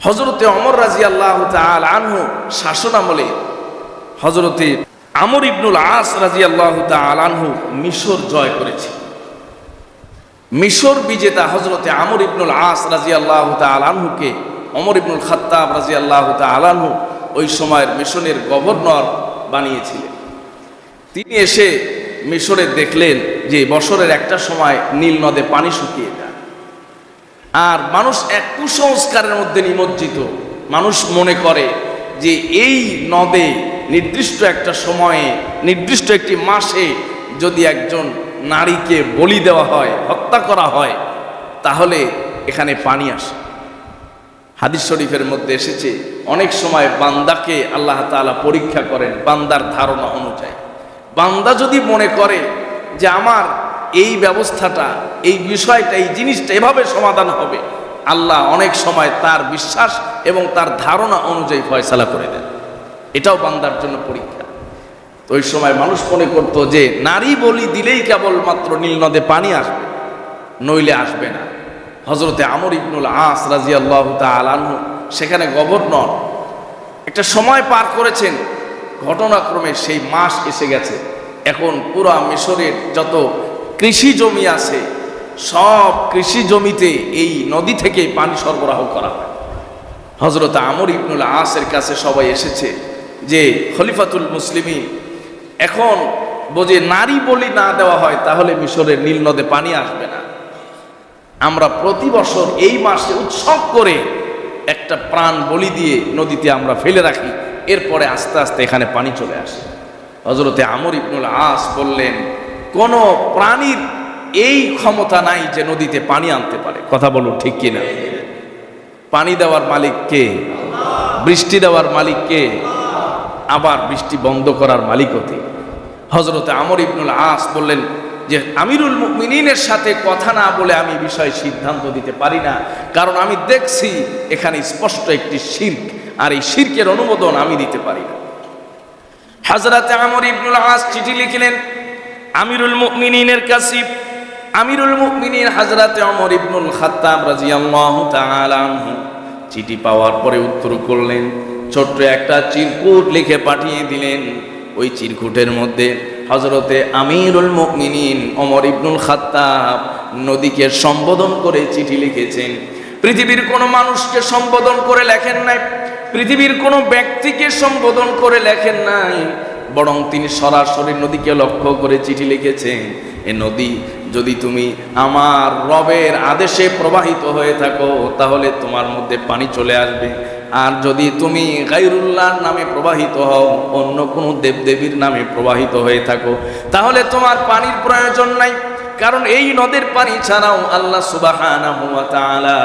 হযরতে ওমর রাদিয়াল্লাহু তাআলা আনহু শাসন আমলে হযরতে আমর ইবনুল আস রাদিয়াল্লাহু তাআলা আনহু মিশর জয় করেছে। মিশর বিজেতা হযরতে আমর ইবনুল আস রাদিয়াল্লাহু তাআলা আনহুকে ওমর ইবনুল খাত্তাব রাদিয়াল্লাহু তাআলা আনহু ওই সময়ের মিশরের গভর্নর বানিয়েছিলেন। তিনি এসে মিশরে দেখলেন যে বছরের একটা সময় নীল নদে পানি শুকিয়ে যায়, আর মানুষ এক কুসংস্কারের মধ্যে নিমজ্জিত। মানুষ মনে করে যে এই নদে নির্দিষ্ট একটা সময়ে, নির্দিষ্ট একটি মাসে যদি একজন নারীকে বলি দেওয়া হয়, হত্যা করা হয়, তাহলে এখানে পানি আসে। হাদিস শরীফের মধ্যে এসেছে অনেক সময় বান্দাকে আল্লাহ তাআলা পরীক্ষা করেন বান্দার ধারণা অনুযায়ী। বান্দা যদি মনে করে যে আমার এই ব্যবস্থাটা, এই বিষয়টা, এই জিনিসটা এভাবে সমাধান হবে, আল্লাহ অনেক সময় তার বিশ্বাস এবং তার ধারণা অনুযায়ী ফয়সালা করে দেন। এটাও বান্দার জন্য পরীক্ষা। তো ওই সময় মানুষ মনে করত যে নারী বলি দিলেই কেবলমাত্র নীল নদে পানি আসবে, নইলে আসবে না। হযরতে আমর ইবনুল আস রাদিয়াল্লাহু তাআলা আনহু সেখানে গভর্নর একটা সময় পার করেছেন। ঘটনাক্রমে সেই মাস এসে গেছে। এখন পুরা মিশরের যত কৃষি জমি আছে, সব কৃষি জমিতে এই নদী থেকে পানি সরবরাহ করা হয়। হযরত আমর ইবনুল আসের কাছে সবাই এসেছে যে খলিফাতুল মুসলিমিন, এখন বোঝে নারী বলি না দেওয়া হয় তাহলে মিশরের নীল নদে পানি আসবে না। আমরা প্রতি বছর এই মাসে উৎসব করে একটা প্রাণ বলি দিয়ে নদীতে আমরা ফেলে রাখি, এরপরে আস্তে আস্তে এখানে পানি চলে আসে। হযরতে আমর ইবনুল আস বললেন, কোন প্রাণীর এই ক্ষমতা নাই যে নদীতে পানি আনতে পারে। কথা বলুন ঠিক কিনা? পানি দেওয়ার মালিক কে? বৃষ্টি দেওয়ার মালিক কে? আবার বৃষ্টি বন্ধ করার মালিকও তিনি। হযরতে আমর ইবনুল আস বললেন যে আমিরুল মুমিনিনের সাথে কথা না বলে আমি বিষয়ে সিদ্ধান্ত দিতে পারি না, কারণ আমি দেখছি এখানে স্পষ্ট একটি শিরক, আর এই শিরকের অনুমোদন আমি দিতে পারি না। হযরতে আমর ইবনুল আস চিঠি লিখলেন আমিরুল মুমিনিনের কাছে। আমিরুল মুমিনিন হযরতে ওমর ইবনুল খাত্তাব রাদিয়াল্লাহু তাআলা আনহু চিঠি পাওয়ার পরে উত্তর করলেন, ছোট্ট একটা চিরকুট লিখে পাঠিয়ে দিলেন। ওই চিরকুটের মধ্যে হযরতে আমিরুল মুমিনিন ওমর ইবনুল খাত্তাব নদীকে সম্বোধন করে চিঠি লিখেছেন। পৃথিবীর কোনো মানুষকে সম্বোধন করে লেখেন নাই, পৃথিবীর কোনো ব্যক্তিকে সম্বোধন করে লেখেন নাই, বরং তিনি সরাসরি নদীকে লক্ষ্য করে চিঠি লিখেছেন। এ নদী, যদি তুমি আমার রবের আদেশে প্রবাহিত হয়ে থাকো তাহলে তোমার মধ্যে পানি চলে আসবে, আর যদি তুমি গায়রুল্লাহর নামে প্রবাহিত হও, অন্য কোনো দেবদেবীর নামে প্রবাহিত হয়ে থাকো, তাহলে তোমার পানির প্রয়োজন নাই। কারণ এই নদের পানি ছাড়াও আল্লাহ সুবহানাহু ওয়া তাআলা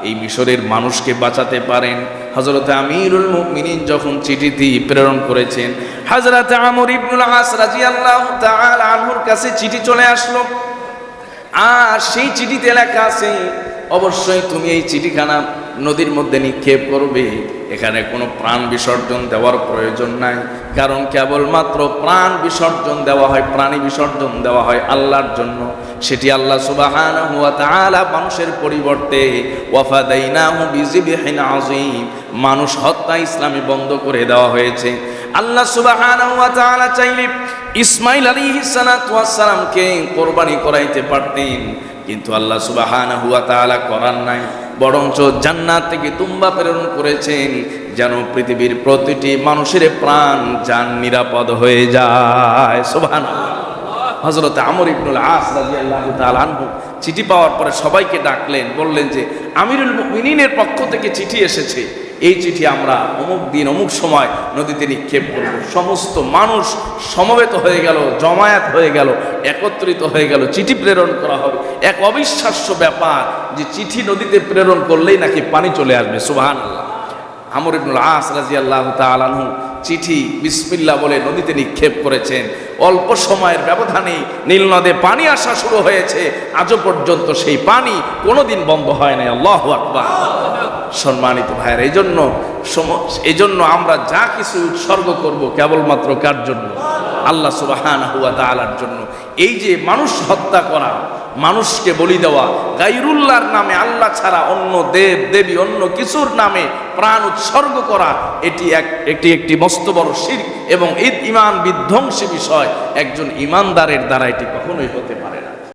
এই মিশরের মানুষকে বাঁচাতে পারেন। হযরতে আমিরুল মুমিনিন যখন চিঠিটি প্রেরণ করেছেন, হযরতে আমর ইবনুল আস রাদিয়াল্লাহু তাআলা আনহুর কাছে চিঠি চলে আসলো। আর সেই চিঠিতে লেখা আছে, অবশ্যই তুমি এই চিঠিখানা নদীর মধ্যে নিক্ষেপ করবে। এখানে কোনো প্রাণ বিসর্জন দেওয়ার প্রয়োজন নাই, কারণ কেবলমাত্র প্রাণ বিসর্জন দেওয়া হয়, প্রাণী বিসর্জন দেওয়া হয় আল্লাহর জন্য। সেটি আল্লাহ সুবহানাহু ওয়া তাআলা মানুষের পরিবর্তে ওয়াফাদাইনাহু বিযিবহিন আযীম, মানুষ হত্যা ইসলামে বন্ধ করে দেওয়া হয়েছে। আল্লাহ সুবহানাহু ওয়া তাআলা চাইলে ইসমাঈল আলাইহিস সালাতু ওয়াস সালামকে কোরবানি করাইতে পারতেন, কিন্তু আল্লাহ সুবহানাহু ওয়া তাআলা করার নাই, বরঞ্চ জান্নাত থেকে তুম্বা প্রেরণ করেছেন যেন পৃথিবীর প্রতিটি মানুষের প্রাণ জান নিরাপদ হয়ে যায়। সুবহানাল্লাহ। হযরত আমর ইবনুল আস রাদিয়াল্লাহু তাআলা আনহু চিঠি পাওয়ার পরে সবাইকে ডাকলেন, বললেন যে আমিরুল মুমিনিনের পক্ষ থেকে চিঠি এসেছে, এই চিঠি আমরা অমুক দিন অমুক সময় নদীতে নিক্ষেপ করব। সমস্ত মানুষ সমবেত হয়ে গেল, জমায়েত হয়ে গেল, একত্রিত হয়ে গেল, চিঠি প্রেরণ করা হবে। এক অবিশ্বাস্য ব্যাপার যে চিঠি নদীতে প্রেরণ করলেই নাকি পানি চলে আসবে। সুবহানাল্লাহ। আমর ইবনুল আস রাদিয়াল্লাহু তাআলা আনহু চিঠি বিসমিল্লাহ বলে নদীতে নিক্ষেপ করেছেন। অল্প সময়ের ব্যবধানে নীল নদে পানি আসা শুরু হয়েছে। আজও পর্যন্ত সেই পানি কোনোদিন বন্ধ হয় নাই। আল্লাহু আকবার। সম্মানিত ভাইয়েরা, এই জন্য আমরা যা কিছু উৎসর্গ করব কেবলমাত্র কার জন্য? আল্লাহ সুবহানাহু ওয়া তাআলার জন্য। এই যে মানুষ হত্যা করা, মানুষকে বলি দেওয়া, গায়রুল্লাহর নামে, আল্লাহ ছাড়া অন্য দেব দেবী অন্য কিছুর নামে প্রাণ উৎসর্গ করা, এটি একটি মস্ত বড় শিরক এবং ঈদ ইমান বিধ্বংসী বিষয়। একজন ইমানদারের দ্বারা এটি কখনোই হতে পারে না।